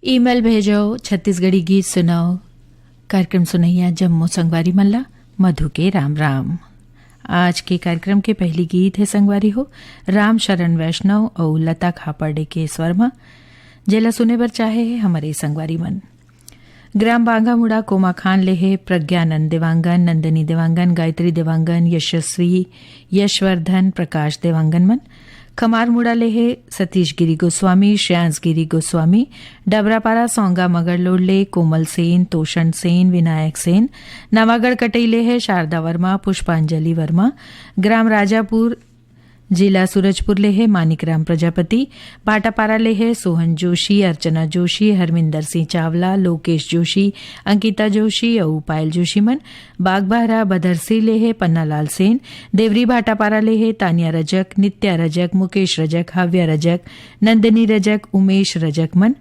Email भेजो, छत्तीसगढ़ी गीत सुनाओ। कार्यक्रम सुनैया जम्मू संगवारी मल्ला मधु के राम राम। आज के कार्यक्रम के पहली गीत है संगवारी हो राम शरण वैष्णव और लता खापर्डे के स्वर में, जेला सुने बर चाहे है हमारे संगवारी मन। ग्राम बांगा मुड़ा कोमा खान लेहे प्रज्ञानंद देवांगन, नंदनी देवांगन, गायत्री देवांगन, यशस्वी, यशवर्धन, प्रकाश देवांगन मन। खमार मुड़ा लेहे सतीश गिरी गोस्वामी, श्रेयांश गिरी गोस्वामी, डबरापारा सौंगा मगर लोडले कोमल सेन, तोषण सेन, विनायक सेन। नवागढ़ कटैले है शारदा वर्मा, पुष्पांजलि वर्मा। ग्राम राजापुर जिला सूरजपुर ले है मानिकराम प्रजापति। पाटापारा ले है सोहन जोशी, अर्चना जोशी, हरमिंदर सिंह चावला, लोकेश जोशी, अंकिता जोशी और पायल जोशी मन। बागबाहरा बदरसी ले है पन्नालाल सेन। देवरी भाटापारा ले है तानिया रजक, नित्या रजक, मुकेश रजक, हाव्या रजक, नंदिनी रजक, उमेश रजक मन।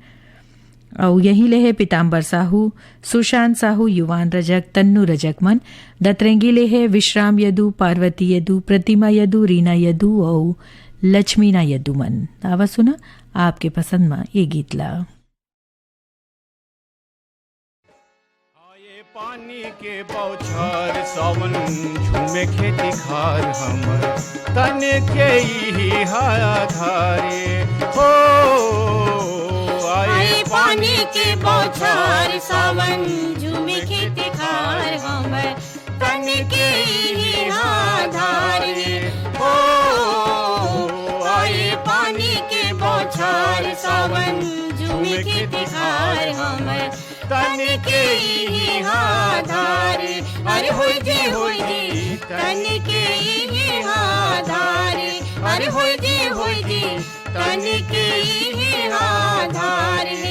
और यही ले है पीताम्बर साहू, सुशांत साहू, युवान रजक, तन्नू रजक मन। दतरंगी ले है विश्राम यदु, पार्वती यदु, प्रतिमा यदु, रीना यदु और लक्ष्मीना यदु मन। आवा सुना आपके पसंद में ये गीत ला। पानी के बौछार सावन झूमे खेती खार हमर तन के ही आधारे हो। आए पानी के बौछार सावन झूमे खेती खार हमर तन के ही आधारे हो। आए पानी के बौछार सावन झूमे खेती खार हमर तन के ही आधारे। अरे होई जी तन के ही आधारे। अरे होई जी तन के ही आधारे।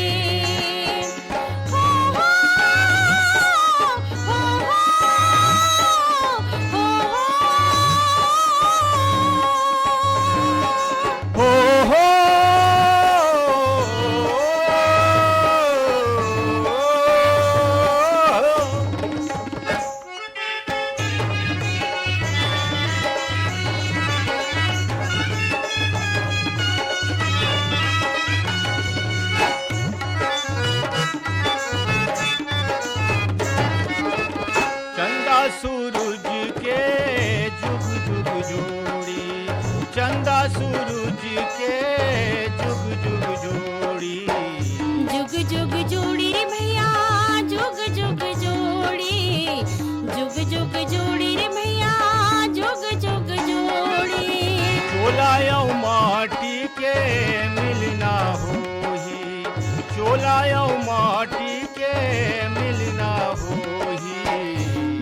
सूरज के जुग जुग जोड़ी, चंदा सूरज के जुग जुग जोड़ी। जुग जुग जोड़ी रे भैया, जुग जुग जोड़ी। जुग जुग जोड़ी रे भैया, जुग जुग जोड़ी। चोलायो माटी के मिलना होही, चोलायो माटी के मिलना होही।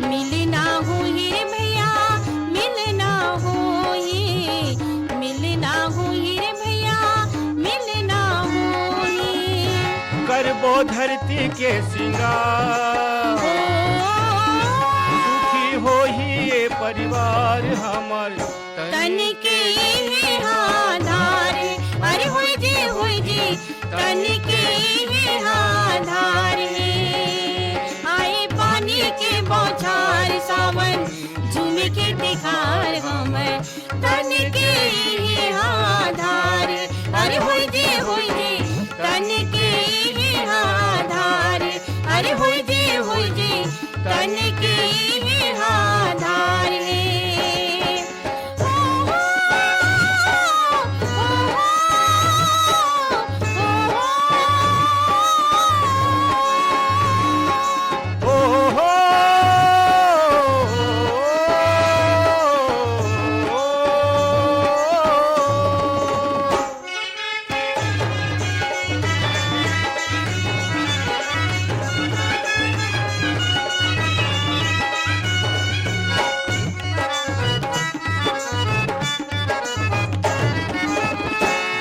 मिलना होही रे भैया, मिलना होही। मिलना होही रे भैया, मिलना होही। करबो धरती के सिंगार, सुखी होही ये परिवार हमर तन के ही आधारे। अरे होई जी तन के ही आधारे। आए पानी के बौछार सावन झूमे के दिखार हमर तन के ही आधारे। अरे होई जी तन के ही आधारे। अरे होई जी तन के ही आधारे।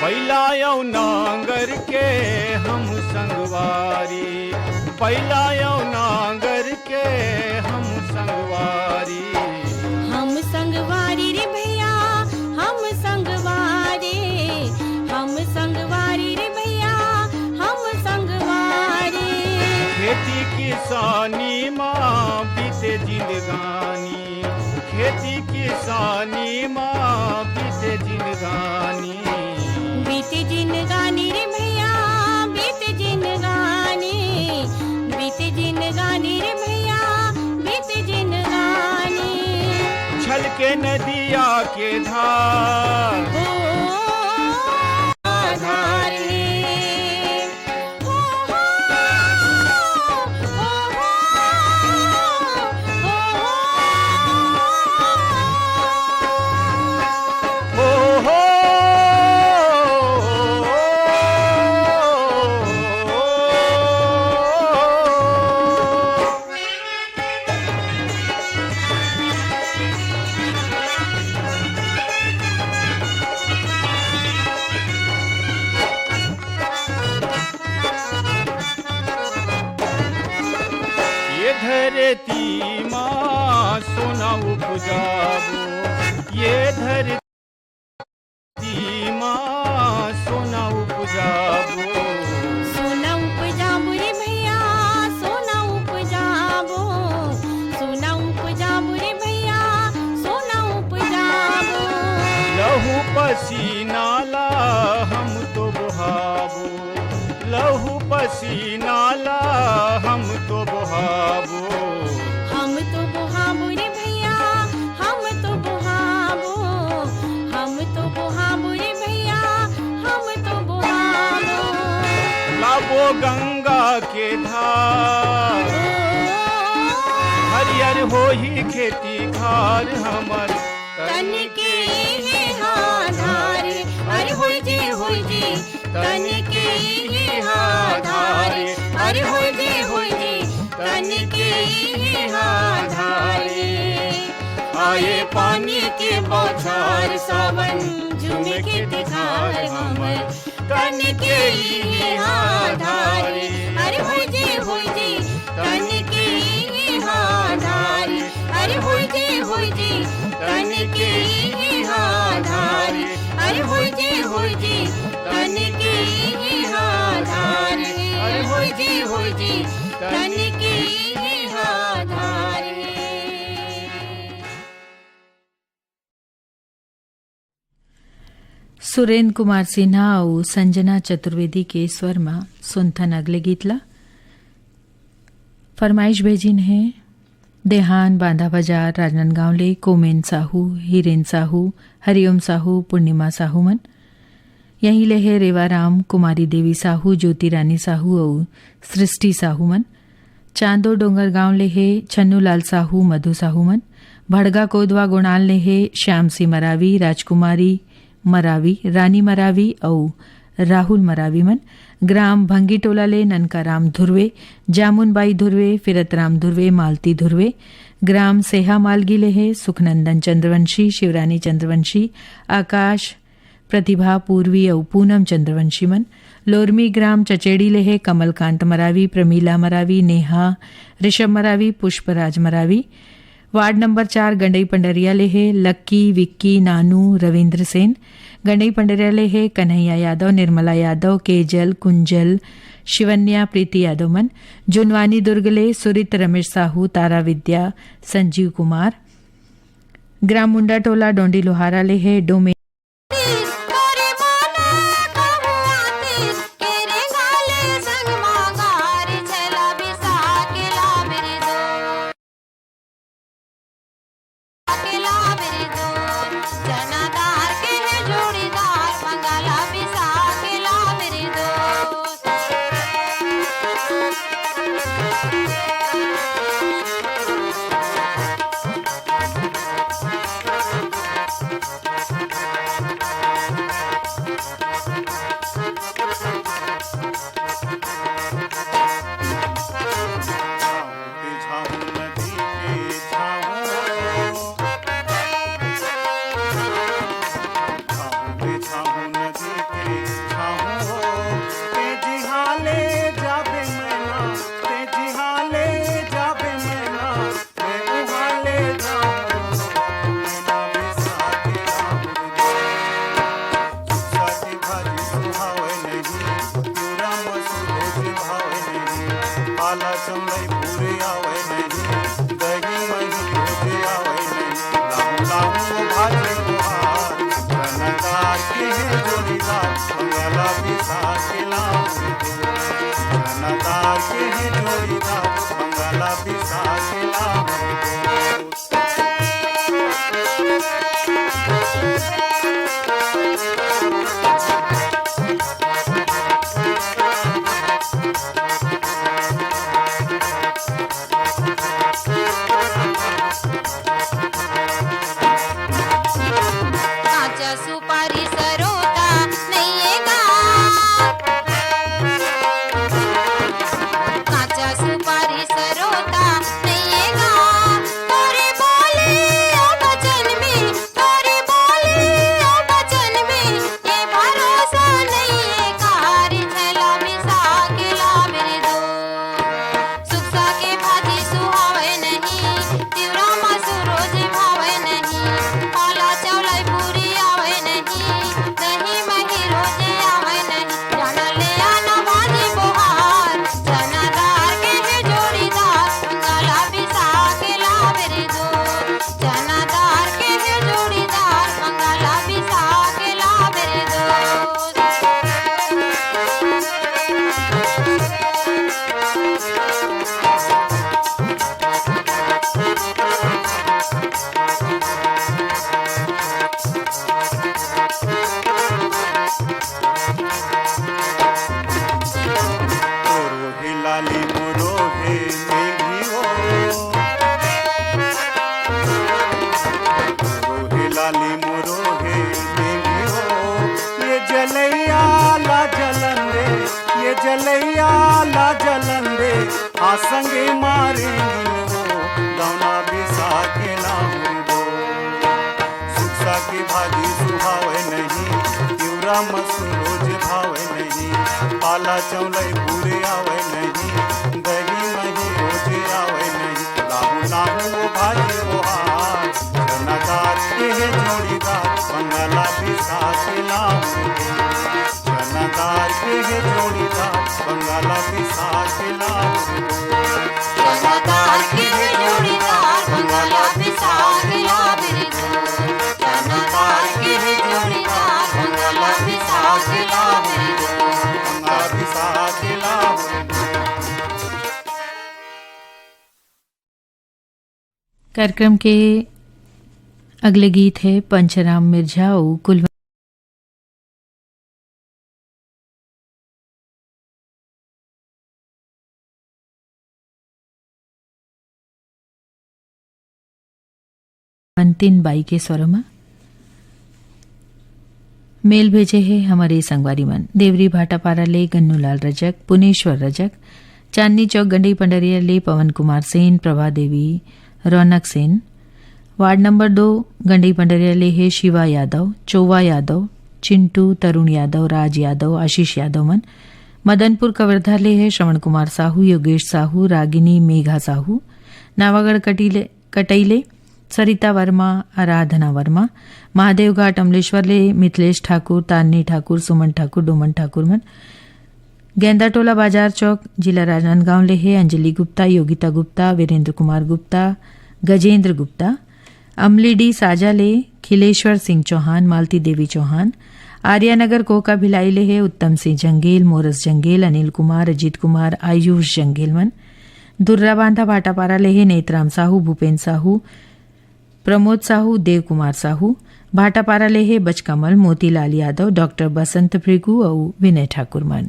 बैलायो नांगर के हम संगवारी, बैलायो नांगर के हम संगवारी। हम संगवारी किसानी माँ बीते जिंदगानी, खेती किसानी माँ बीते जिंदगानी। बीते जिंदगानी रे भैया बीते जिंदगानी, बीते जिंदगानी रे भैया बीते जिंदगानी। छलके नदिया के धार, ओ आधार है, ओ हो, हो हो ये धरती माँ सोना उपजाबो, ये धरती माँ सोना उपजाबो। सोना उपजाबो रे भैया सोना उपजाबो, सोना उपजाबो रे भैया सोना उपजाबो। लहू पसीना ला हम तो बहाबो, लहू पसीना ला हम तो बहाबो। हम तो बुहाबो रे भैया हम तो बुहाबो, हम तो बुहाबो रे भैया हम तो बुहाबो। लाबो गंगा के धार, हरियर होही खेती खार हमर तन के ये आधार, अरे होय जी तन के ये आधार, अरे होय जी तन के ये आधार। आए पानी के बौछार सावन झूमे के दिखार हमर तन के ये आधार, अरे होय जी तन के ये आधार, अरे होय जी तन के ये आधार, अरे होय जी तन के ये आधार, अरे होय जी तन के ये आधार। सुरेंद्र कुमार सिन्हा और संजना चतुर्वेदी के स्वर में सुनथन अगले गीतला फरमाइश भेजिन है देहान बांधा बाजार राजनांदगांव ले कोमेन साहू, हिरेन साहू, हरिओम साहू, पूर्णिमा साहू मन। यहीं ले है रेवाराम, कुमारी देवी साहू, ज्योति रानी साहू और सृष्टि साहू मन। चांदो डोंगर गांव ले है छन्नूलाल साहू, मधु साहू मन। भड़गा कोदवा गोणाल ले है श्याम सिंह मरावी, राजकुमारी मरावी, रानी मरावी और राहुल मरावी मन। ग्राम भंगी टोला ले ननकाराम धुर्वे, जामुनबाई धुर्वे, फिरतराम धुर्वे, मालती धुर्वे। ग्राम सेहा मालगी ले है सुखनंदन चंद्रवंशी, शिवरानी चंद्रवंशी, आकाश प्रतिभा पूर्वी और पूनम चंद्रवंशी मन। लोरमी ग्राम चचेड़ी ले है कमलकांत मरावी, प्रमीला मरावी, नेहा, ऋषभ मरावी, पुष्पराज मरावी। वार्ड नंबर 4 गंडई पंडरिया ले है लक्की, विक्की, नानू, रविंद्र सेन। गंडई पंडरिया ले है कन्हैया यादव, निर्मला यादव, केजल, कुंजल, शिवन्या, प्रीति यादव मन। जुनवानी दुर्ग ले सुरित, रमेश साहू, तारा विद्या, संजीव कुमार। ग्राम मुंडा टोला डोंडी लोहारा ले है डोमे लाली मुरोहे देवी हो। ये जलैया ला जलन दे, ये जलैया ला जलन दे, आ संगे मारे हो दौना बिसा के लाऊं हो। सुखसा की भाजी सुहावे नहीं, तिवरा मसूर रोज भावे नहीं, पाला चौलई पूरे आवे नहीं, दही मही रोज आवे नहीं, लाहू लाहू वो भाजी वो हार, चनादार के है जोड़ीदार, बंगाला बिसा के लाऊं हो। चनादार के है जोड़ीदार, बंगाला बिसा के लाऊं हो। चनादार के है जोड़ीदार, बंगाला बिसा के लाऊं हो। चनादार के है जोड़ीदार, बंगाला बिसा के लाऊं हो। बंगाला बिसा के लाऊं हो। कार्यक्रम के अगले गीत है पंचराम मिर्जा और कुल अंतिम बाई के स्वरमा मेल भेजे है हमारे संगवारी मन देवरी भाटापारा ले गन्नूलाल रजक, पुनेश्वर रजक, चांदनी चौक गंडई पंडरिया ले पवन कुमार सेन, प्रभा देवी, रौनक सेन। वार्ड नंबर 2 गंडई पंडरिया ले है शिवा यादव, चोवा यादव, चिंटू, तरुण यादव, राज यादव, आशीष यादव मन। मदनपुर कवर्धा ले है श्रवण कुमार साहू, योगेश साहू, रागिनी, मेघा साहू। नावागढ़ कटैले सरिता वर्मा, आराधना वर्मा। महादेव घाट अमलेश्वर ले मिथिलेश ठाकुर, तारनी ठाकुर, सुमन ठाकुर, डोमन ठाकुर मन। गेंदाटोला बाजार चौक जिला राजनांदगांव ले है अंजलि गुप्ता, योगिता गुप्ता, वीरेंद्र कुमार गुप्ता, गजेंद्र गुप्ता। अमली डी साजा ले खिलेश्वर सिंह चौहान, मालती देवी चौहान। आर्यानगर कोका भिलाई ले है उत्तम सिंह जंगेल, मोरस जंगेल, अनिल कुमार, अजीत कुमार, आयुष जंगेल मन। दुर्रा बांधा भाटापारा ले है नेतराम साहू, भूपेन साहू, प्रमोद साहू, देव कुमार साहू। भाटापारा ले है बचकमल, मोतीलाल यादव, डॉक्टर बसंत भृगु और विनय ठाकुर मन।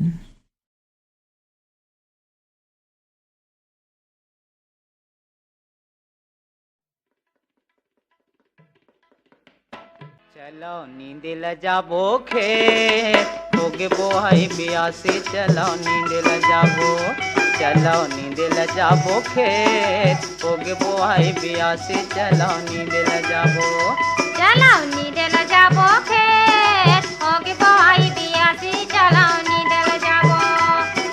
चलो नींद ल जाबो खेत होगे बोहाई बिया से, चलो नींद ल जाबो, चलो नींद ल जाबो खेत होगे बोहाई बिया से, चलो नींद ल जाबो। चलो नींद ल जाबो खेत होगे बोहाई बिया से, चलो नींद ल जाबो।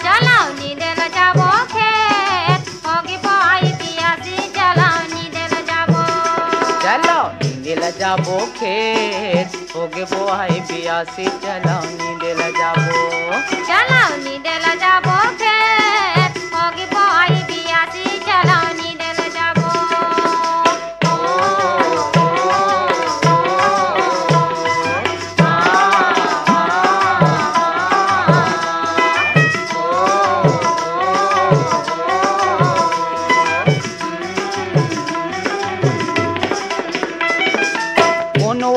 चलो नींद ल जाबो खेत होगे बोहाई बिया से, चलो नींद ल जाबो। चलो नींद ल जाबो खेत होगे बोहाई बिया से, चलो नींद ल जाबो। चलो नींद ल जाबो खेत होगे बोहाई बिया से, चलो नींद ल जाबो।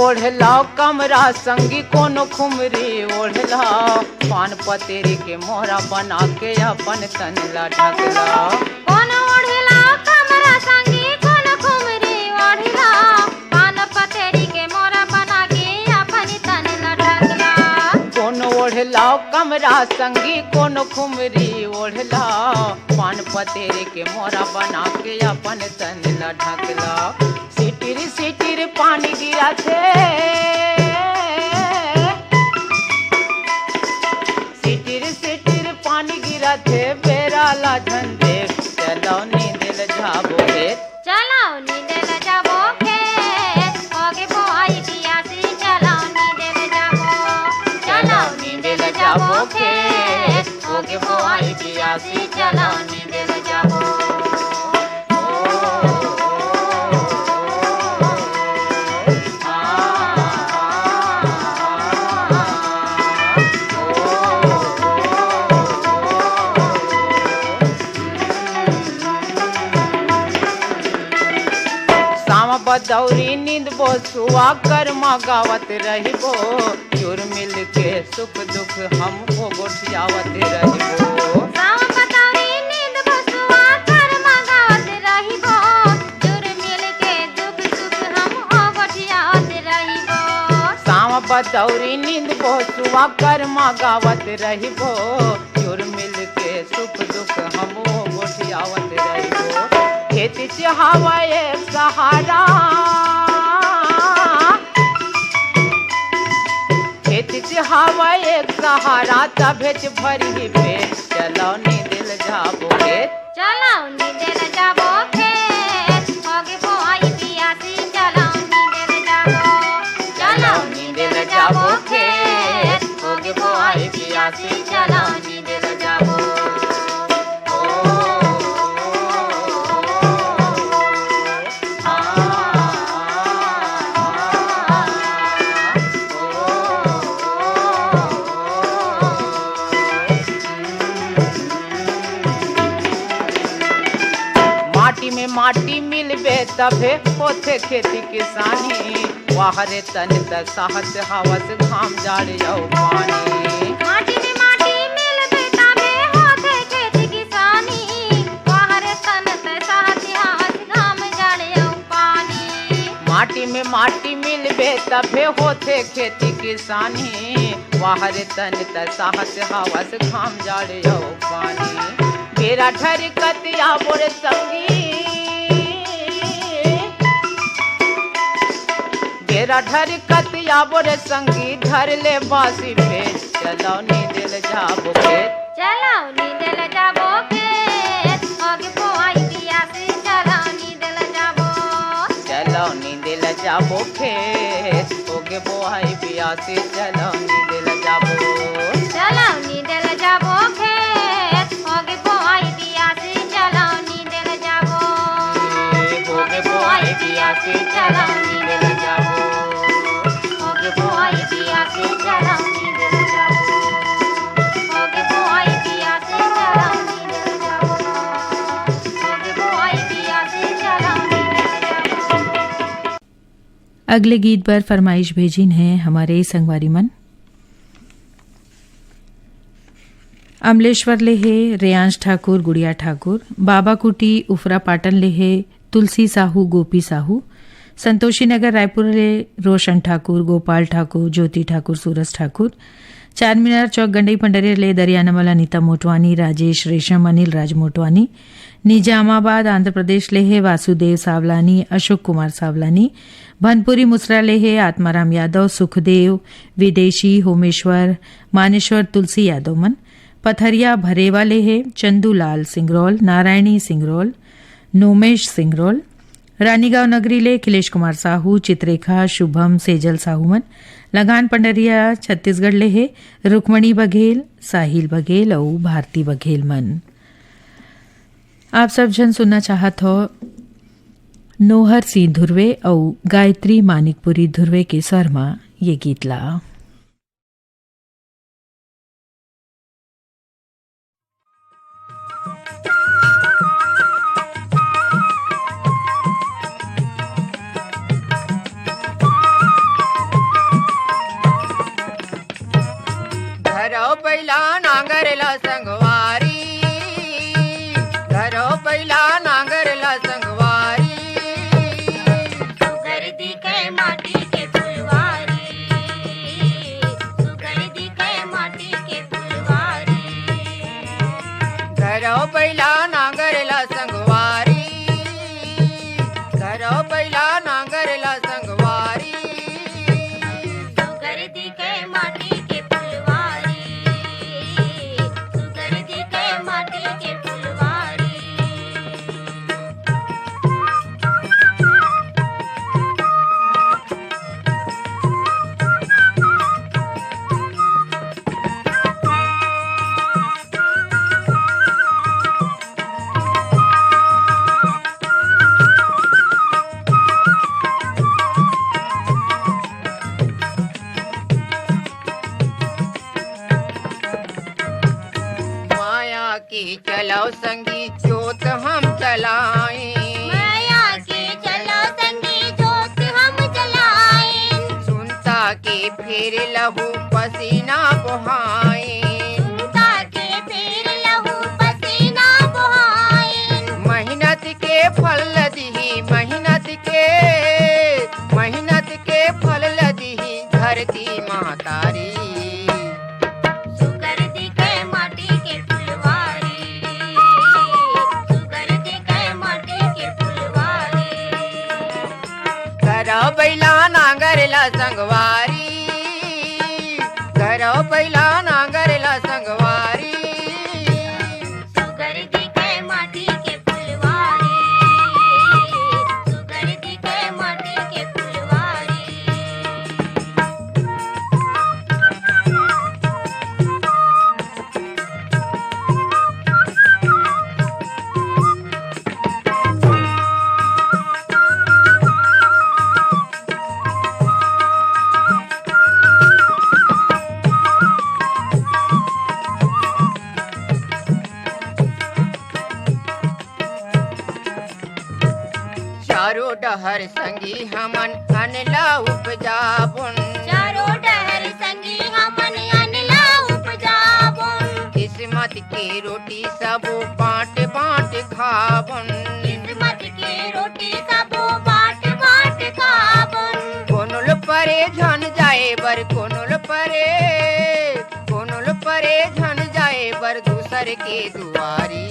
ओढ़लाओ कमरा संगी कोनो खुमरी ओढ़लाओ, पान पतेरी के मोहरा बना के अपन तनला ढकलाओ। कोनो ओढ़लाओ कमरा संगी कोनो खुमरी ओढ़लाओ, पान पतेरी के मोहरा बना के अपन तनला ढकलाओ। कोनो ओढ़लाओ कमरा संगी कोनो खुमरी ओढ़लाओ, पान पतेरी के मोहरा बना के अपन तनला ढकलाओ। सिटिर सिटिर पानी गिरा थे, सिटिर सिटिर पानी गिरा थे, बेरा ला झंडे, चलो नींद ल जाबो खेत। चलो नींद ल जाबो खेत होगे बोहाई बिया से, चलो नींद ल जाबो। चलो नींद ल जाबो खेत होगे बोहाई बिया से, चलो नींद ल जाबो। बदौरी नींद बो सुआ कर्मा गावत रहिबो, चुर मिल के सुख दुख हमको गोठियावत रहिबो। सावन बदौरी नींद बो सुआ कर्मा गावत रहिबो, चुर मिल के दुख सुख हमको गोठियावत रहिबो। बदौरी नींद बो सुआ कर्मा गावत रहिबो जुर मिल के सुख दुख हमो गोठियावत रहिबो खेत चाहवा एक सहारा खेत चाहवा एक सहारा तभेच भरी पेट चलो नी दिल जाबो खेत चलो नी दिल जाबो खेत होगे बोआई बियासी चलो नी दिल जाबो चलो नी दिल जाबो खेत होगे बोआई बियासी चलो नी दिल जाबो माटी मिलबे तभे होथे खेती किसानी वाहरे तन तक साहस हवस घाम जाड़ जाओ पानी माटी में माटी मिलबे तभे होथे खेती किसानी वाहरे तन तक साहस हवस घाम जाड़ जाओ पानी माटी में माटी मिलबे तभे होथे खेती किसानी वाहरे तन तक साहस हवस घाम जाड़ जाओ पानी बेरा ठर कतिया बोरे संगी तेरा ढर कतिया बोरे संगी धर ले बासी पे चलो नी दिल जाबो खेत चलो नी दिल जाबो खेत होगे बोआई बियासी चलो नी दिल जाबो चलो नी दिल जाबो खेत होगे बोआई बियासी चलो नी दिल जाबो चलो नी दिल जाबो खेत होगे बोआई बियासी चलो नी दिल जाबो होगे बोआई बियासी चलो नी दिल जाबो होगे बोआई बियासी चलो नी दिल जाबो होगे बोआई बियासी चलो नी दिल जाबो होगे बोआई बियासी चलो नी दिल जाबो। अगले गीत पर फरमाइश भेजिन है हमारे संगवारी मन अमलेश्वर ले है रेयांश ठाकुर गुड़िया ठाकुर बाबा कुटी उफरा पाटन ले है तुलसी साहू गोपी साहू संतोषी नगर रायपुर ले रोशन ठाकुर गोपाल ठाकुर ज्योति ठाकुर सूरज ठाकुर चार मीनार चौक गंडई पंडरिया ले दरियानमल अनीता मोटवानी राजेश रेशम अनिल राज मोटवानी निजामाबाद आंध्र प्रदेश ले है वासुदेव सावलानी अशोक कुमार सावलानी भनपुरी मुसरा ले है आत्माराम यादव सुखदेव विदेशी होमेश्वर मानेश्वर तुलसी यादव मन पथरिया भरेवा ले है चंदूलाल सिंगरौल नारायणी सिंगरौल नोमेश सिंगरौल रानीगांव नगरी ले खिलेश कुमार साहू चित्रेखा शुभम सेजल साहूमन लगान पंडरिया छत्तीसगढ़ ले है रुक्मणी बघेल साहिल बघेल और भारती बघेल मन। आप सब जन सुनना चाहत हो नोहर सिंह धुर्वे और गायत्री मानिकपुरी धुर्वे के स्वर में ये गीत ला। घरो पहिला नांगरला संगवारी घरो पहिला नांगरला संगवारी सुगर दिखे माटी के फुलवारी सुगर दिखे माटी के फुलवारी घरो पहिला नांगरला संगवारी घरो पहिला नांगरला संगवारी सुगर दिखे माटी के फुलवारी सुगर दिखे माटी के फुलवारी माया की चलो संगी जोत हम जलाएं माया के चलो संगी जोत हम जलाएं सुनता के फिर लहू पसीना बहाएं सुनता के फिर लहू पसीना बहाएं मेहनत के फल लदही मेहनत के फल लदही धरती घर बैला नांगरला संगवारी, घर बैला नांगरला संगवारी। सुगर दिखे माटी के फुलवारी, सुगर दिखे माटी के फुलवारी। चारों डहर संगी हमन अनला उपजाबुन, चारों डहर संगी हमन अनला उपजाबुन। किस्मत की रोटी सब बाँट बाँट खाबुन, किस्मत की रोटी सब बाट बाट खाबुन। कोनुल परे झन जाए बर, कोनुल परे झन जाए बर दूसर के दुआरी।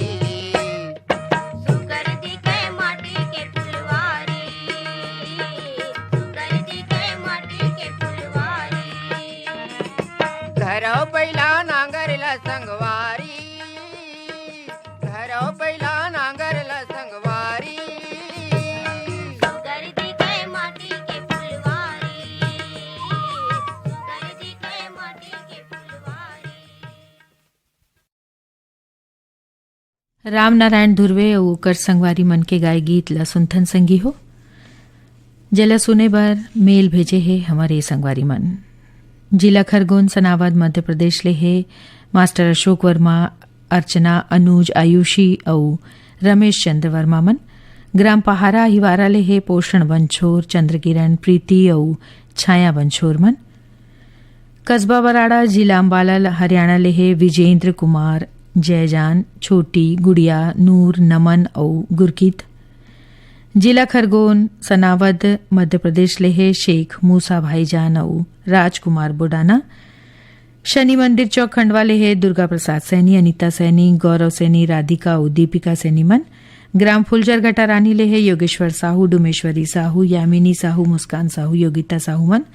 सुगर दिखे माटी के फुलवारी, सुगर दिखे माटी के फुलवारी। घर बैला नांगरला संगवारी, घर बैला नांगरला संगवारी। सुगर दिखे माटी के फुलवारी, सुगर दिखे माटी के फुलवारी। राम नारायण धुर्वे और ओकर संगवारी मन के गाय गीत ला सुनथन संगी हो। जला सुने बर मेल भेजे है हमारे संगवारी मन। जिला खरगोन सनावद मध्य प्रदेश ले है मास्टर अशोक वर्मा, अर्चना, अनुज, आयुषी और रमेश चंद्र वर्मा मन। ग्राम पहारा हिवारा ले है पोषण बंछोर, चंद्रकिरण, प्रीति और छाया बंछोर मन। कस्बा बराड़ा जिला अम्बाला हरियाणा ले है विजेंद्र कुमार, जयजान, छोटी, गुड़िया, नूर, नमन और गुरकीत। जिला खरगोन सनावद मध्य प्रदेश ले है शेख मूसा भाईजान और राजकुमार बुडाना। शनि मंदिर चौक खंडवा ले है दुर्गा प्रसाद सैनी, अनीता सैनी, गौरव सैनी, राधिका और दीपिका सैनी मन। ग्राम फुलजर घटारानी ले है योगेश्वर साहू, डुमेश्वरी साहू, यामिनी साहू, मुस्कान साहू, योगिता साहू मन।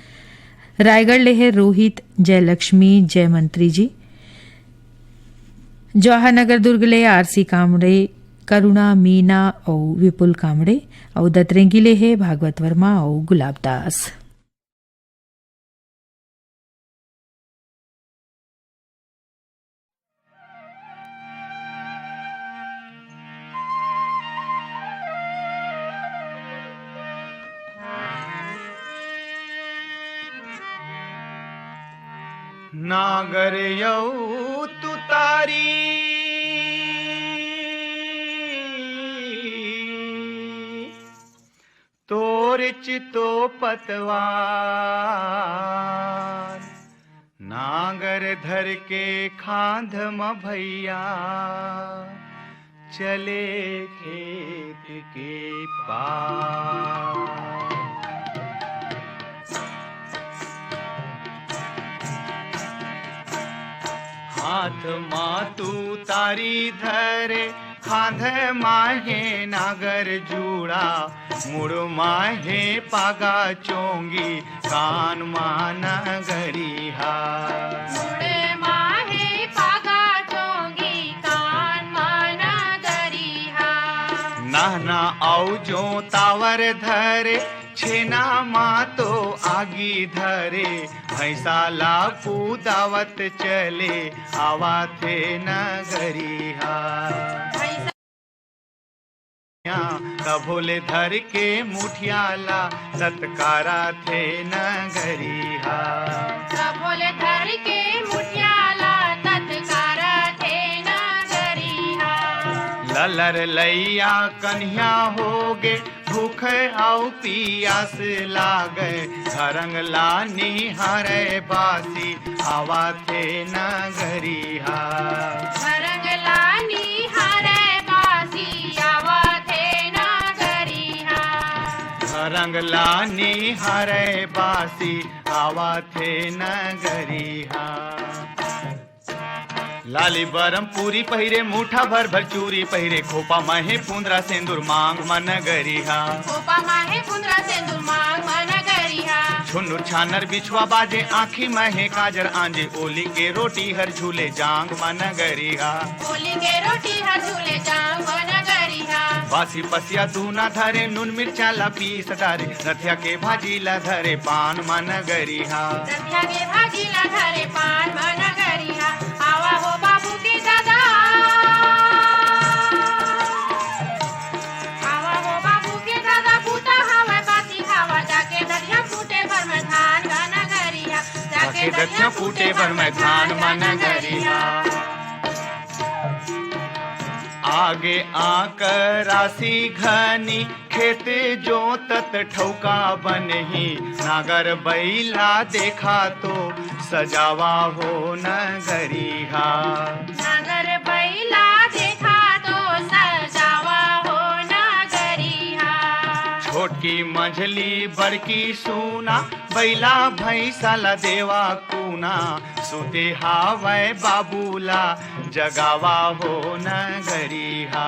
रायगढ़ ले है रोहित, जयलक्ष्मी, जयमंत्री जी। जवाहरनगर दुर्ग ले आरसी कामड़े, करुणा, मीना और विपुल कामड़े। और दतरेंगी ले है भागवत वर्मा और गुलाब दास। नागर यौ तुतारी तोर चितो पतवार, नागर धर के खांध म भैया चले खेत के पार। हाथ मातू तारी धरे, खांध माहे नागर जूड़ा, मुड़ माहे पागा चोंगी, कान माना गरिहा। मुड़े माहे पागा चोंगी, कान माना गरिहा। नाना औ जो तावर धरे, छेना मा तो आगी धरे, भैंसा ला पूदावत चले, आवा थे नगरिहा। कभोले धर के मुठियाला, तत्कारा थे नगरिहा। कभोले धर के मुठियाला, तत्कारा थे नगरिहा। ललर लैया कन्हैया होगे, भूख आउ पियास लागे, घरंग लानी हरे बासी, आवा थे नगरिहा। घरंग लानी हरे बासी, आवा थे नगरिहा। घरंग लानी हरे बासी, आवा थे नगरिहा। लाली बरम पूरी पहिरे, मुठा भर भर चूरी पहिरे, खोपा महे पुंदरा सिंदूर मांग मन गरिहा। खोपा माहे पुंदरा सिंदूर मांग छुन्नुर छानर बिछुआ बाजे आँखी महे काजर आंजे ओली के रोटी हर झूले जांग मन गरिहा ओली के रोटी हर झूले जांग मन गरिहा बासी पसिया दूना धरे नून मिर्चा ला पीस डारे रथिया के भाजी ला धरे पान मन गरिहा रथिया के भाजी ला धरे पान मन गरिहा आवा हो बाबू के दादा आवा हो बाबू के दादा पूता हवा बाती खावा जाके दरिया फूटे भर में धान गाना गरिहा जाके दरिया फूटे भर में धान मन गरिहा आगे आकर राशि घनी खेत जोतत ठौका बनही नागर बैला देखा तो सजावा हो नगरिहा नागर बैला देखा तो सजावा हो नगरिहा छोटकी मंझली बड़की सूना बैला भैंसा ला देवा कूना सुते हावै बाबूला जगावा हो नगरिहा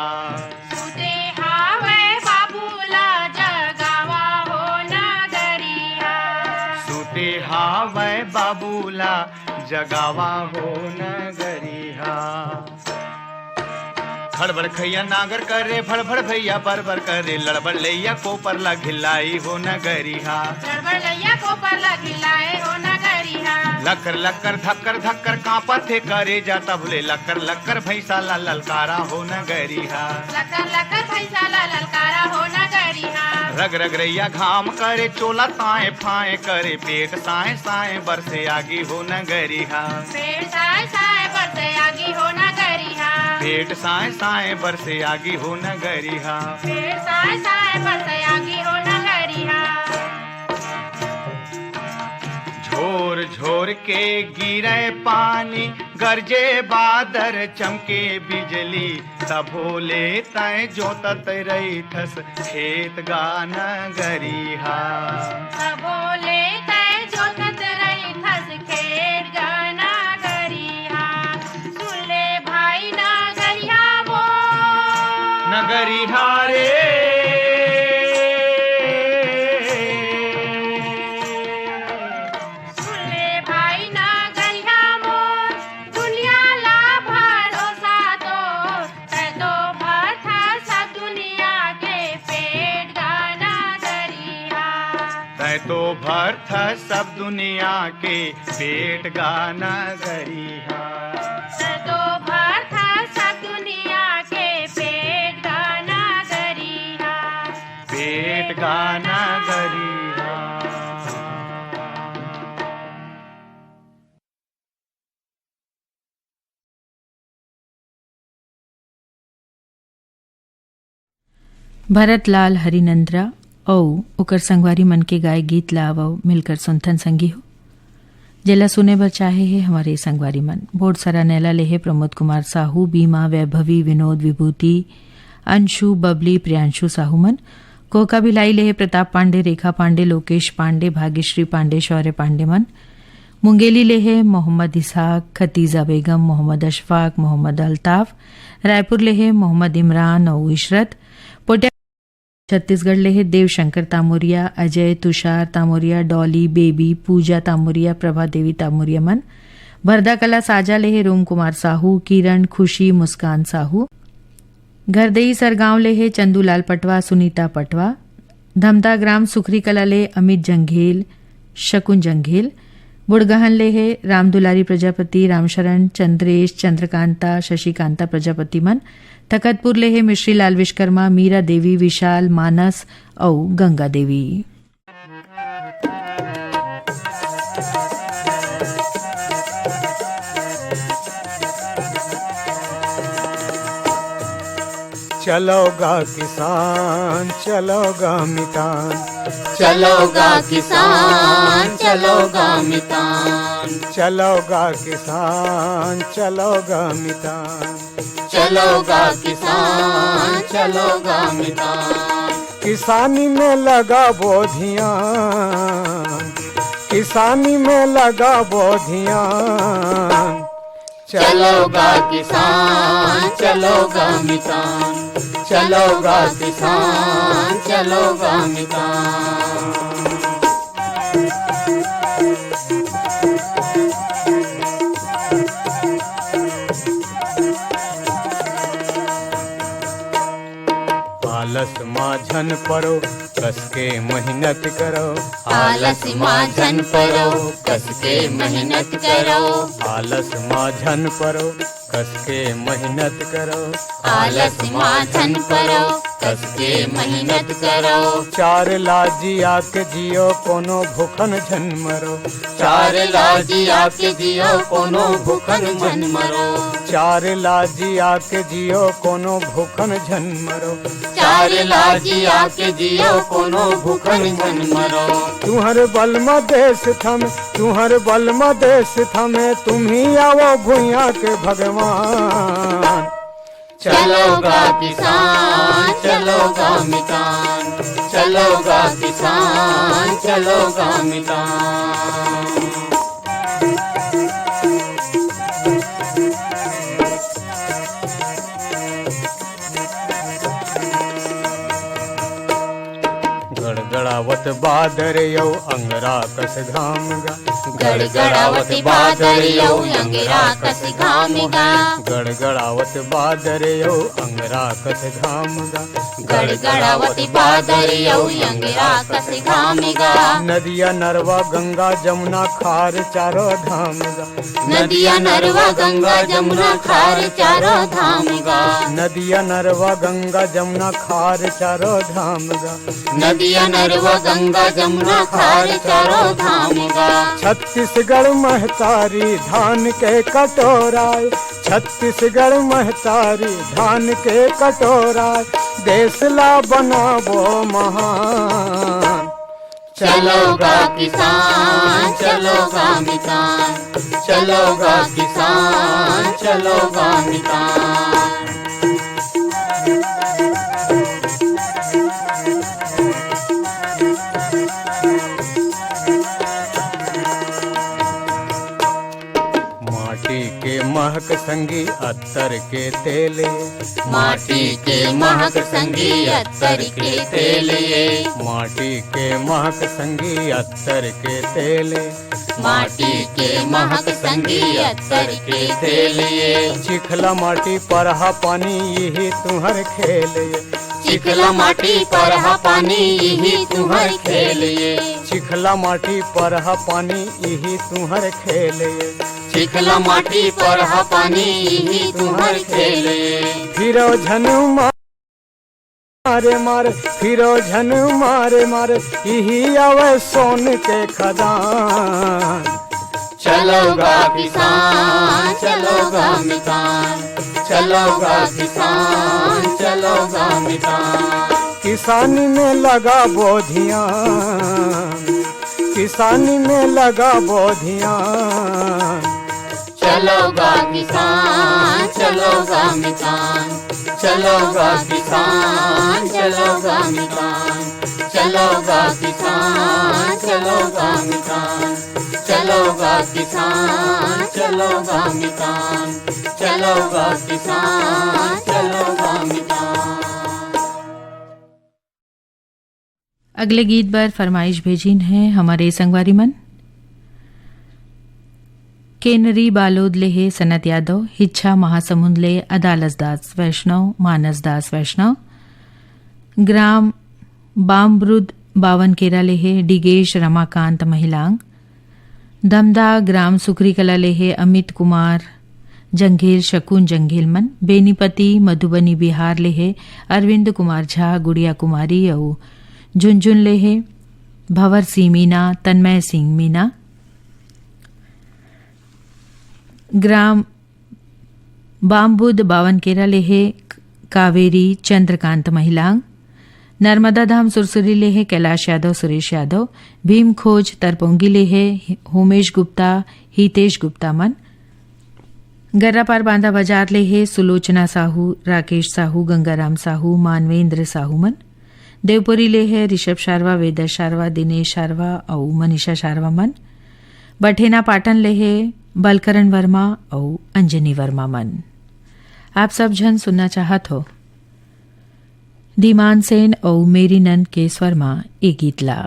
सुते हावै बाबूला जगावा हो नगरिहा सुते हावै बाबूला जगावा हो नगरिहा खड़बड़ खैया नागर करे भड़भड़ भैया बरबर करे लड़बड़ लैया कोपर ला घिलाई हो नगरिहा लड़बड़ लैया कोपर ला घिलाए हो नगरिहा लकर लकर धक्कर धक्कर कांपत थे करे जाता भूले लकर लकर भैंसा ला ललकारा हो नगरिहा लकर लकर भैंसा ला ललकारा हो नगरिहा रग रग रैया घाम करे चोला ताए फाए करे पेट साए साए बरसे आगी हो नगरिहा पेड़ साए साए बरसे आगी हो नगरिहा पेट साए साए बरसे आगी हो नगरिहा पेड़ साए साए बरसे आगी हो नगरिहा झोर झोर के गिरे पानी गरजे बादर चमके बिजली तभोले तय जोतत रही थस खेत गाना गरिहा बोले तय जोतत रही थस खेत गाना गरिहा सुले भाई ना गरिहा वो नगरिहा रे तो भर था सब दुनिया के पेट गाना गरिहा तो भर था सब दुनिया के पेट गाना गरिहा पेट गाना गरिहा भरतलाल हरिनंद्रा औ ओकर संगवारी मन के गाय गीत लाव मिलकर सुनथन संगी हो जेला सुने बर चाहे है हमारे संगवारी मन बोर्ड सरा नैला लेहे प्रमोद कुमार साहू बीमा वैभवी विनोद विभूति अंशु बबली प्रियांशु साहू मन कोका भिलाई लेहे प्रताप पांडे रेखा पांडे लोकेश पांडे भाग्यश्री पांडे शौर्य पांडे मन मुंगेली लेहे मोहम्मद इसहाक खतीजा बेगम मोहम्मद अशफाक मोहम्मद अल्ताफ रायपुर लेहे मोहम्मद इमरान और इशरत पोटिया छत्तीसगढ़ लेहे देवशंकर तामोरिया अजय तुषार तामोरिया डॉली बेबी पूजा तामोरिया प्रभा देवी तामोरिया मन भरदा कला साजा लेहे रोम कुमार साहू किरण खुशी मुस्कान साहू घरदेई सरगांव लेहे चंदूलाल पटवा सुनीता पटवा धमता ग्राम सुखरी कला ले अमित जंघेल शकुन जंघेल बुड़गहन लेहे रामदुलारी प्रजापति रामशरण चंद्रेश चंद्रकांता शशिकांता प्रजापति मन तखतपुर लेहे मिश्री लाल विश्वकर्मा मीरा देवी विशाल मानस औ गंगा देवी चलोगा किसान चलोगा मितान चलोगा किसान चलोगा मितान चलोगा किसान चलोगा मितान चलोगा किसान चलोगा मितान किसानी में लगा वो ध्यान किसानी में लगा वो ध्यान चलोगा किसान चलोगा मितान चलोगा किसान चलोगा मितान माझन परो कस के मेहनत करो, आलस माझन परो कस के मेहनत करो, आलस माझन परो कस के मेहनत करो, आलस माझन परो कस के मेहनत करो। चार लाजिया के जियो कोनो भूखन झन मरो, चार लाजिया के जियो कोनो भूखन झन मरो, चार लाजिया के जियो कोनो भूखन झन मरो, चार लाजिया के जियो कोनो भूखन झन मरो। तुहर बल में देश थमे, तुहर बल में देश थमे, तुम्ही आवो भुइया के भगवान। चलोगा किसान चलोगा मितान, चलोगा किसान चलोगा मितान। गड़गड़ावत बादर यौ अंगरा कस घाम गा, गड़गड़ावत बादर यौ अंगरा कस घाम गा, गड़गड़ावत बादर यौ अंगरा कस घाम गा, गड़गड़ावत बादर यौ अंगरा कस घाम गा। नदिया नरवा गंगा जमुना खार चारो धाम गा, नदिया नरवा गंगा जमुना खार चारो धाम गा, नदिया नरवा गंगा जमुना खार चारो धाम गा, नदिया नरवा गंगा जमुना खार चारो धाम गा। छत्तीसगढ़ महतारी धान के कटोराय, छत्तीसगढ़ महतारी धान के कटोराय, देश ला बनावो महान। चलोगा किसान चलोगा मितान, चलोगा किसान चलोगा मितान। माटी के महक संगी अत्तर के तेल, माटी के महक संगी अत्तर के तेल ये, माटी के महक संगी अत्तर के तेल, माटी के महक संगी अत्तर के तेल ये। चिखला माटी परहा पानी यही तुहर खेल ये, चिखला माटी परहा पानी यही तुहर खेल ये, चिखला माटी परहा पानी यही तुहर खेल ये, चिखला माटी परहा पानी यही तुहर खेल ये। फिरो झनु मारे मारे, फिरो झनु मारे मारे, यही आवे सोन के खदान। चलोगा किसान चलोगा मितान, चलोगा किसान चलोगा मितान। किसानी में लगा बोधियान, किसानी में लगा बोधियान। चलोगा किसान चलोगा मितान, चलोगा किसान चलोगा मितान, चलोगा किसान चलोगा मितान, चलोगा किसान चलोगा मितान, चलोगा किसान चलोगा मितान। अगले गीत पर फरमाइश भेजीन है हमारे संगवारी मन केनरी बालोद लेहे सनत यादव, हिच्छा महासमुंद ले अदालस दास वैष्णव, मानस दास वैष्णव, ग्राम बामरुद बावन केरा लेहे डिगेश रमाकांत महिलांग, दमदा ग्राम सुखरी कला लेहे अमित कुमार जंघेल शकुन जंघेलमन, बेनीपति मधुबनी बिहार लेहे अरविंद कुमार झा, गुड़िया कुमारी औ झुंझुन लेहे भंवर सिंह मीना, तन्मय सिंह मीना, ग्राम बामबुद बावन केरा लेहे कावेरी चंद्रकांत महिलांग, नर्मदा धाम सुरसुरी लेहे कैलाश यादव सुरेश यादव, भीम खोज तरपोंगी लेहे होमेश गुप्ता हितेश गुप्ता मन, गर्रापार बांधा बाजार लेहे सुलोचना साहू राकेश साहू गंगाराम साहू मानवेंद्र साहू मन, देवपुरी लेहे ऋषभ शारवा वेदा शारवा दिनेश शारवा और मनीषा शारवा मन, बठेना पाटन लेहे बलकरण वर्मा और अंजनी वर्मा मन। आप सब जन सुनना चाहत हो धीमान सेन और मेरी नंद के स्वर मां ए गीतला।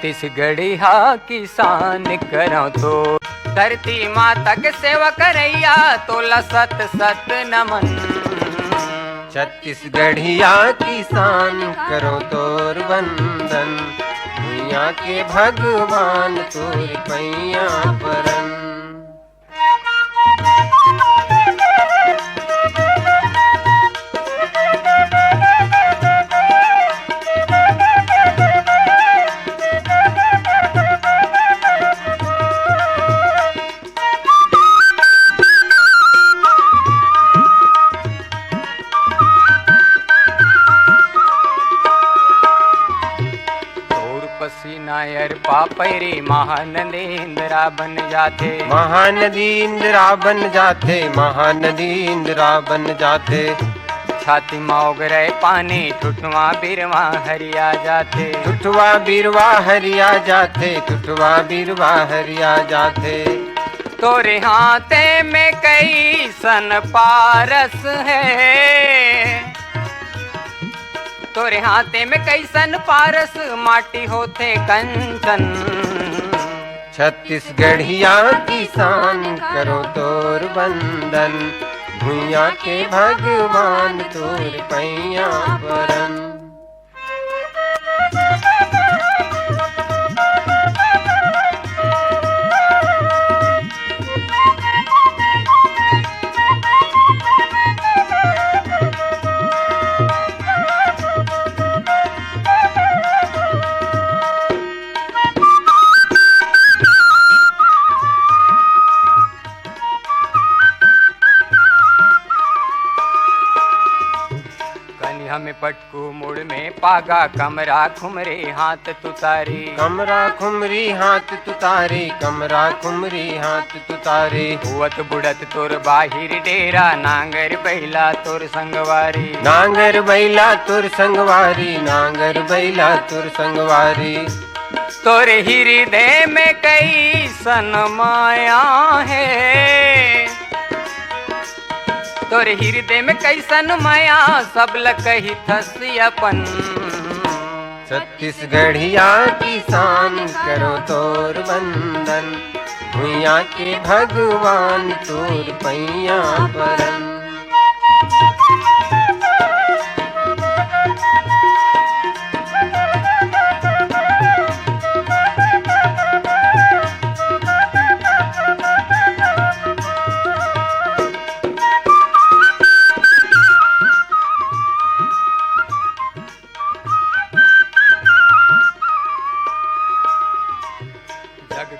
छत्तीसगढ़िया किसान करो तो धरती माता के सेवा करैया तोला सत सत नमन। छत्तीसगढ़िया किसान करो तोर वंदन, दुनिया के भगवान तोर पैया परन। नायर पापैरी महानदी इंदिरा बन जाते, महानदी इंदिरा बन जाते, महानदी इंदिरा बन जाते। छाती मौगरे पानी ठुठवा बिरवा हरिया जाते, ठुठवा बिरवा हरिया जाते, ठुठवा बिरवा हरिया जाते। तोरे हाथे में कई सन पारस है, तोरे हाथे में कैसन पारस माटी होते कंचन। छत्तीसगढ़िया किसान करो तोर वंदन, भुइया के भगवान तोर पैया परन। हमें पटकू मुड़ में पागा कमरा खुमरे हाथ तुतारी, कमरा खुमरी हाथ तुतारी, कमरा खुमरी हाथ तुतारी। हुवत बुड़त तोर बाहिर डेरा नांगर बैला तोर संगवारी, नांगर बैला तोर संगवारी, नांगर बैला तोर संगवारी। तोरे हृदय में कई सन माया है, तोरे हृदय में कैसन माया सब लकही थसी अपन। छत्तीसगढ़िया किसान करो तोर वंदन, भुइया के भगवान तोर पैया परन।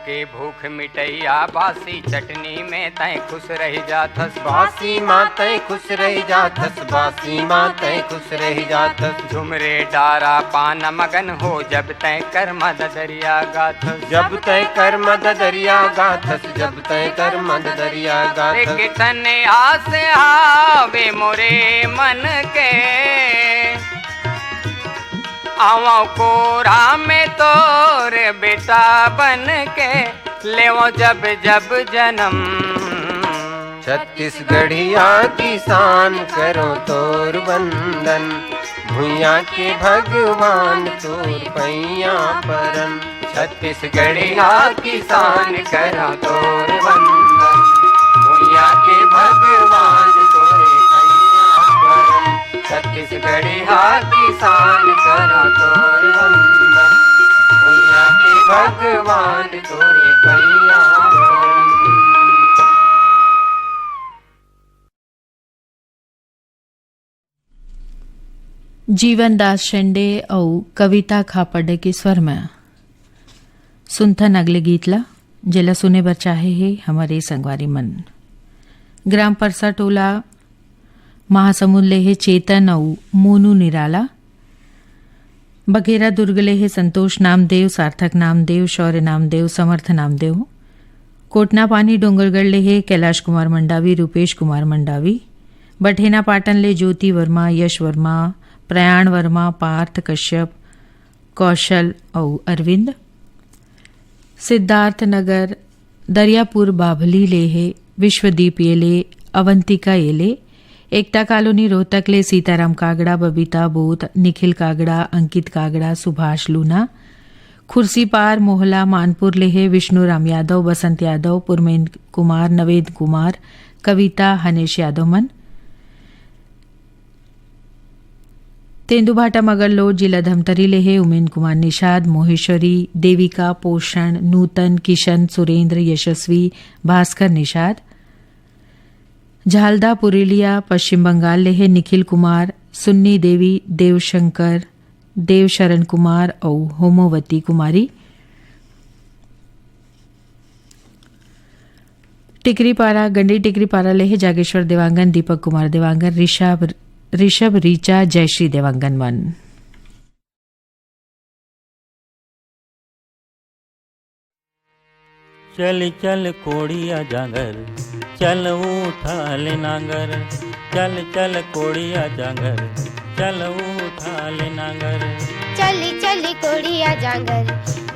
के भूख मिटैया बासी चटनी में तय खुश रह जाथस, बासी माँ तय खुश रह जाथस, बासी माँ तय खुश रह जाथस। झुमरे डारा पान मगन हो जब तय कर मद दरिया गाथस, जब तय कर मद दरिया गाथस, जब तय कर मद दरिया गाथस। एक तने आस आवे मोरे मन के आवा कोरा में तोर बेटा बन के लेवो जब जब जन्म। छत्तीसगढ़िया किसान करो तोर वंदन, भुइया के भगवान तोर पैया परन। छत्तीसगढ़िया किसान करो तोर वंदन, भुइया के भगवान तोरे पैया परन। छत्तीसगढ़िया किसान करो तोर वंदन, भुइया के भगवान तोरे पैया परन। जीवन दास शेंडे और कविता खापड़े के स्वर में सुनथन अगले गीतला जेला सुने बर चाहे है हमारे संगवारी मन। ग्राम परसा टोला महासमुंद ले है चेतन और मोनू निराला, बघेरा दुर्ग ले है संतोष नामदेव, सार्थक नामदेव, शौर्य नामदेव, समर्थ नामदेव। कोटना पानी डोंगरगढ़ ले है कैलाश कुमार मंडावी, रूपेश कुमार मंडावी। बठेना पाटन ले ज्योति वर्मा, यश वर्मा, प्रयाण वर्मा, पार्थ कश्यप, कौशल और अरविंद। सिद्धार्थ नगर दरियापुर बाभली ले है विश्वदीप येले, अवंतिका येले। एकता कॉलोनी रोहतक ले सीताराम कागड़ा, बबीता बोत, निखिल कागड़ा, अंकित कागड़ा, सुभाष लूना। खुर्सीपार मोहला मानपुर लेहे विष्णु राम यादव, बसंत यादव, पुरमेन कुमार, नवेद कुमार, कविता हनेश यादव मन। तेंदुभाटा मगरलोड जिला धमतरी लेहे उमेन कुमार निषाद, मोहेश्वरी, देविका, पोषण, नूतन, किशन, सुरेंद्र, यशस्वी, भास्कर निषाद। झालदा पुरुलिया पश्चिम बंगाल लेहे निखिल कुमार, सुन्नी देवी, देवशंकर, देव शरण कुमार और होमोवती कुमारी। टिकरीपारा गंडी टिकरीपारा लेहे जागेश्वर देवांगन, दीपक कुमार देवांगन, ऋषभ रीचा, जयश्री देवांगन मन। चल चल कोड़िया जागर, चल उठा ले नांगर, चल चल कोड़िया जागर, चल उठा ले नांगर। चली चली कोड़िया जांगर,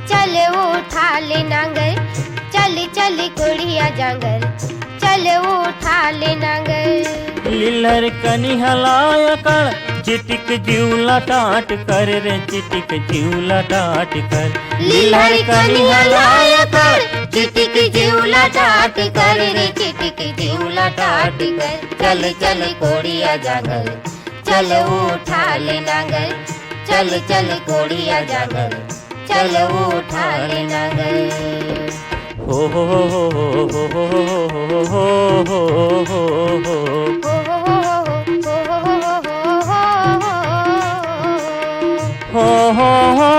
चल उठा ले नांगर, चली चली कोड़िया जांगर, चल उठा ले नांगर। लीलर कनी हलाया कर, चिटिक जीवला टाट कर रे, चिटिक जीवला टाट कर। लीलर कनी हलाया कर, चिटिक जीवला टाट कर रे, चिटिक जीवला टाट कर। चल चल कोड़िया जांगर, चल उठा ले नांगर, चल चल कोड़िया जांगर, चल उठा ले नांगर। हो हो हो हो हो हो हो हो हो हो हो हो।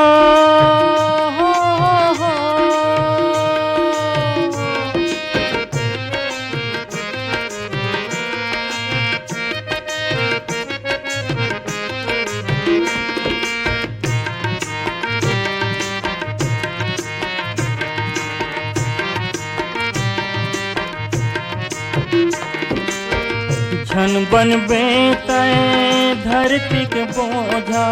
धन बन बेतय धरती के बोझा,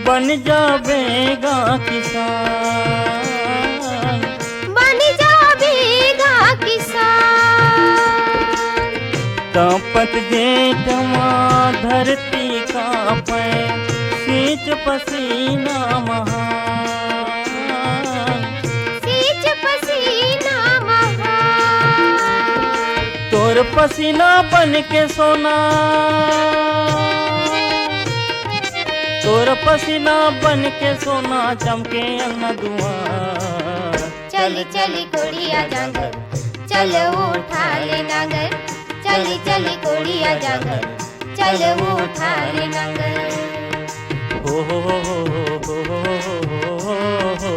बन जावेगा किसान, बन जावेगा किसान। तपत जेठ माँ धरती का पै, सींच पसीना महान, सींच पसीना महान। तोर पसीना बन के सोना, तोर पसीना बन के सोना चमके अन्ना दुआर। चली चली कोड़िया जांगर, चल उठा ले नांगर, चली चली कोड़िया जांगर, चल उठा ले नांगर। हो हो हो हो हो हो हो हो।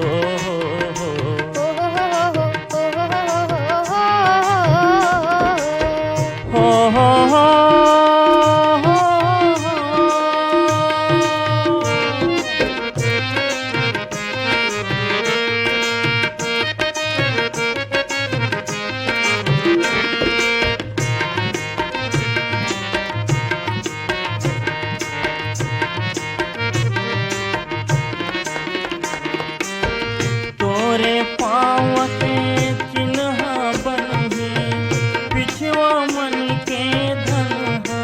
तोरे पाँव के चिन्ह बनही, बिछुआ मन के धनहा,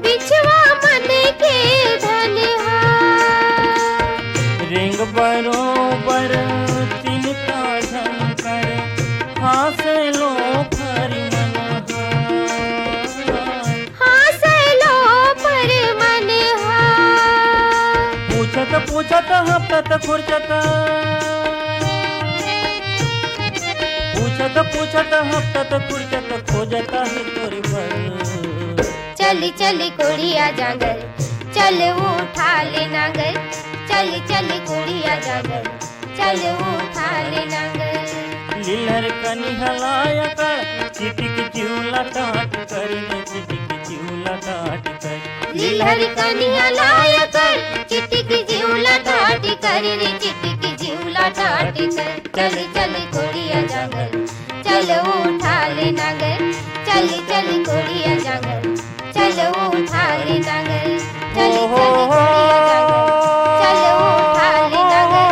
बिछुआ मन के धनहा। रिंग बरोबर चिन्हता झंकर, हास लो फरी मनहा, हास लो पर मनहा। पूछत पूछत हफ्तत खुरचत, पूछत पूछत हफ्तत खुरचत, खोजता है तोरी भर। चली चली कोड़िया जांगर, चल उठा ले नांगर, चली चली कोड़िया जांगर, चल उठा ले नांगर। लीलर कनी हलाया कर, चिटिक चिउला टाट कर, चिटिक चिउला टाट कर। लीलर कनिया लाया कर, चिटिक जीवला टाट कर रे, चिटिक जीवला टाट कर। चली चली कोड़िया जांगर, चल उठा ले नांगर, चली चली कोड़िया जांगर, चल उठा ले नांगर। चली चली कोड़िया जांगर, चल उठा ले नांगर,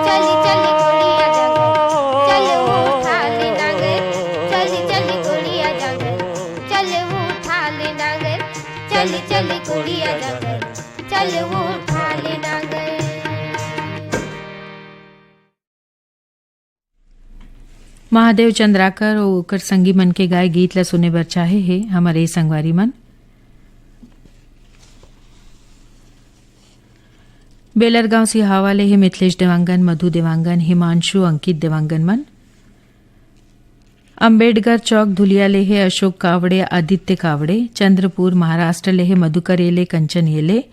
चली चली कोड़िया जांगर, चल उठा ले नांगर, चली चली कोड़िया जांगर, चल उठा ले नांगर, चली चली कोड़िया जांगर, चल उठा ले नांगर। महादेव चंद्राकर और ओकर संगी मन के गाय गीत ला सुने बर चाहे हे हमारे संगवारी मन। बेलरगांव सिहावा ले हे मिथिलेश देवांगन, मधु देवांगन, हिमांशु, अंकित देवांगन मन। अंबेडकर चौक धुलिया ले हे अशोक कावड़े, आदित्य कावड़े। चंद्रपुर महाराष्ट्र ले हे मधुकर येले, कंचन येले।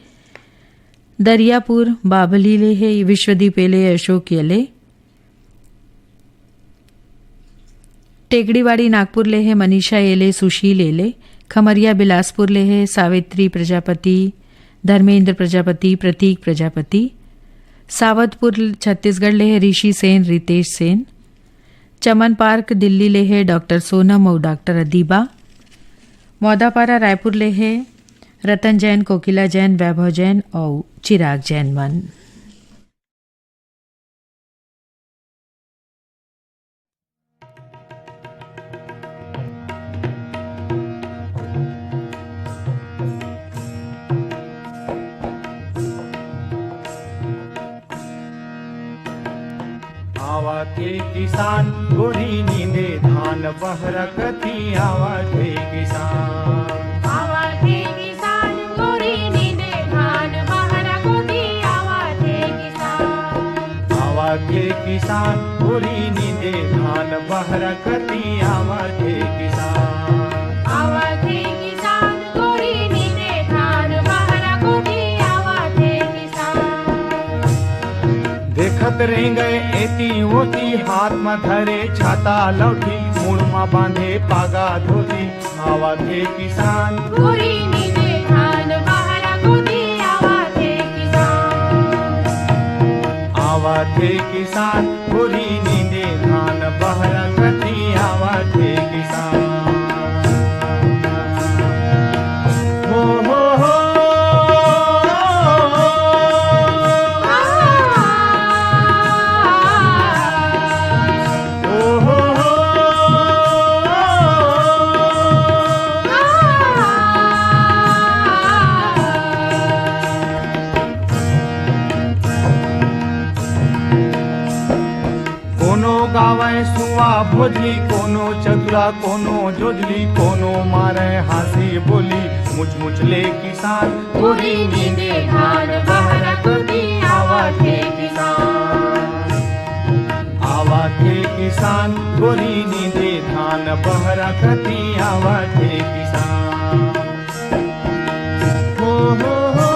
दरियापुर बाबली ले हे विश्वदीप येले, अशोक येले। टेकड़ीवाड़ी नागपुर ले है मनीषा येले, सुशील येले। खमरिया बिलासपुर ले है सावित्री प्रजापति, धर्मेंद्र प्रजापति, प्रतीक प्रजापति। सावतपुर छत्तीसगढ़ ले है ऋषि सेन, रितेश सेन। चमन पार्क दिल्ली ले है डॉक्टर सोनम और डॉक्टर अदीबा। मौदापारा रायपुर ले है रतन जैन, कोकिला जैन, वैभव जैन और चिराग जैन मन। आवा के किसान गोरी नींदे धान बहरकती। आवा के किसान, आवा के किसान गोरी नींदे धान बहरकती। आवा के किसान, आवा के किसान गोरी नींदे धान बहरकती। आवा के किसान, आवा के किसान गोरी नींदे धान बहरकती। आवा के किसान, देखत रह गए एती ओती, हाथ में धरे छाता लौटी, मुड़ में बांधे पागा धोती। आवा के किसान, गोरी नींदे धान बहरकती। आवा के किसान, आवा के किसान गोरी नींदे धान बहरकती। आवा के किसान, हो हो हो गावे सुआ भोजली, कोनो चतुरा कोनो जोजली, कोनो मारे हासी बोली। मुच मुच ले किसान गोरी नींदे धान बहरकती। आवा के किसान, आवा के किसान गोरी नींदे धान बहरकती। आवा के किसान, हो हो हो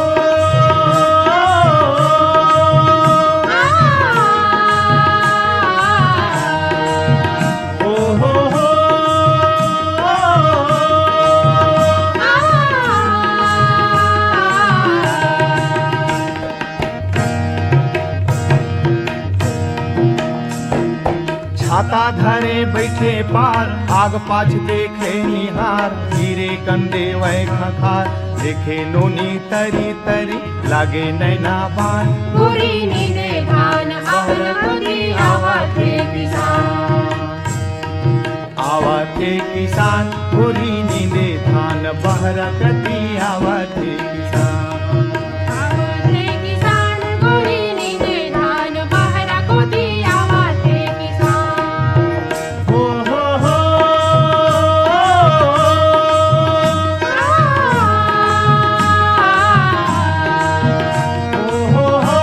छाता धरे बैठे पार, आग पाछ देखे निहार। हीरे कंदे वह खखार, देखे नोनी तरी तरी, लागे नैना बान। गोरी नींदे धान बहरकती। आवा के किसान, आवा के किसान गोरी नींदे धान बहरकती। आवा के किसान, आवा के किसान गोरी नींदे धान बहरकती। आवा के किसान, हो हो हो हो हो हो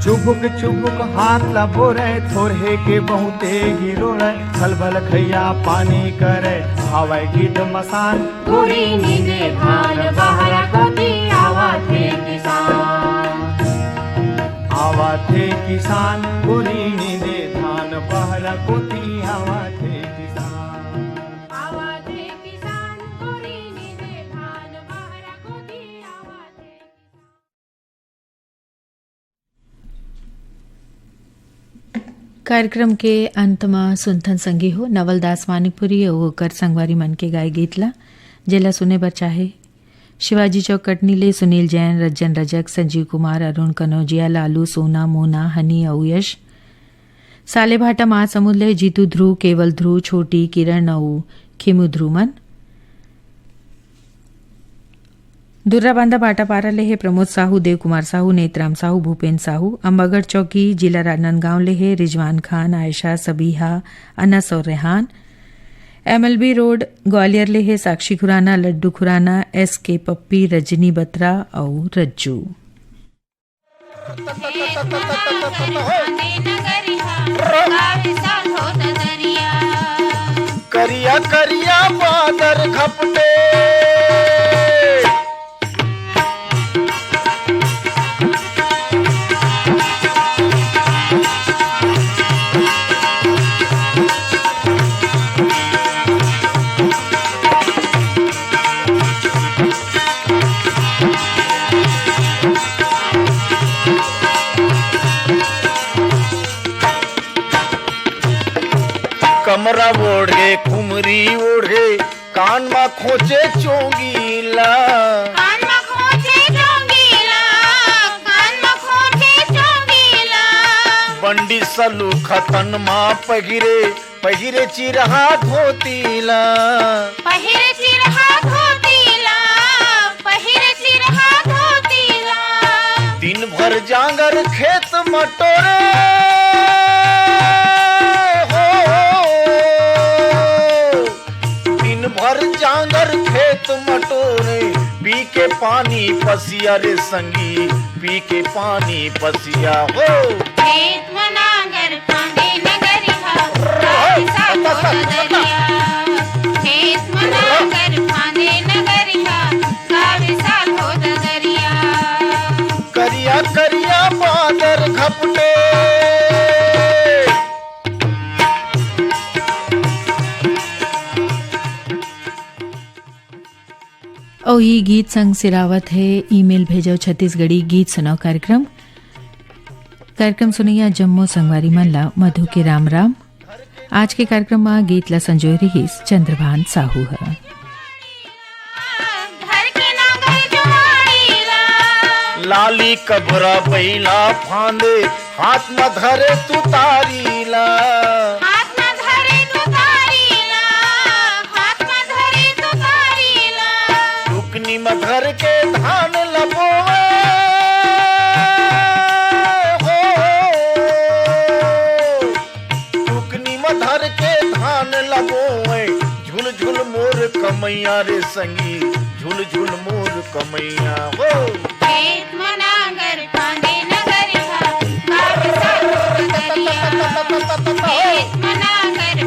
चुबुक चुबुक हाथ लबो रे, थोड़े के बहुते गिरो रे। खलबल खैया पानी करे, हवा गिद मसान। गोरी नींदे धान बहरकती। आवा के किसान, आवा थे किसान गोरी नींदे धान बहरकती। आवा थे किसान, आवा के किसान गोरी नींदे धान बहरकती। आवा के कार्यक्रम के अंत में सुनथन संगी हो नवलदास मानिकपुरी और ओकर संगवारी मन के गाय गीतला जेला सुने बर चाहे शिवाजी चौक कटनी ले सुनील जैन, रज्जन रजक, संजीव कुमार, अरुण कनौजिया, लालू, सोना, मोना, हनी और यश। सालेभाटा महासमुद ले जीतू ध्रुव, केवल ध्रुव, छोटी, किरण और खिमू ध्रुमन। दुर्रा बांधा बाटापारा लेहे प्रमोद साहू, देव कुमार साहू, नेतराम साहू, भूपेन साहू। अम्बागढ़ चौकी जिला राजनांदगांव लेहे रिजवान खान, आयशा, सबीहा, अनस और रेहान। MLB रोड ग्वालियर लेहे साक्षी खुराना, लड्डू खुराना, SK पप्पी, रजनी बत्रा और रज्जू। करिया करिया बादर घपटे कमरा ओढ़े खुमरी ओढ़े कान में खोचे चोंगीला बंडी सलू खतन माँ पहिरे चिरहा धोतीला दिन भर जांगर खेत मटोरे भर जांगर खेत मटोरे पी के पानी पसिया रे संगी पी के पानी पसिया हो खेत मनागर फांदे नगरिया खेत मनागर फांदे नगरिया कावे साल हो दरिया करिया करिया बादर घपटे और ये गीत संग सिरावत है। ईमेल भेजो छत्तीसगढ़ी गीत सुनाओ कार्यक्रम सुनैया जम्मो संगवारी मल्ला मधु के राम राम। आज के कार्यक्रम में गीत ला संजोय रही चंद्रभान साहू है। लाली कबरा बैला फांदे हाथ में धरे तू तारीला टुकनी में धर के धान लबोए हो टुकनी में धर के धान लबोए झुल झुल मोर कमैया रे संगी झुल झुल मोर कमैया हो खेत मनागर फांदे नगरिया कावे साल हो दरिया खेत मनागर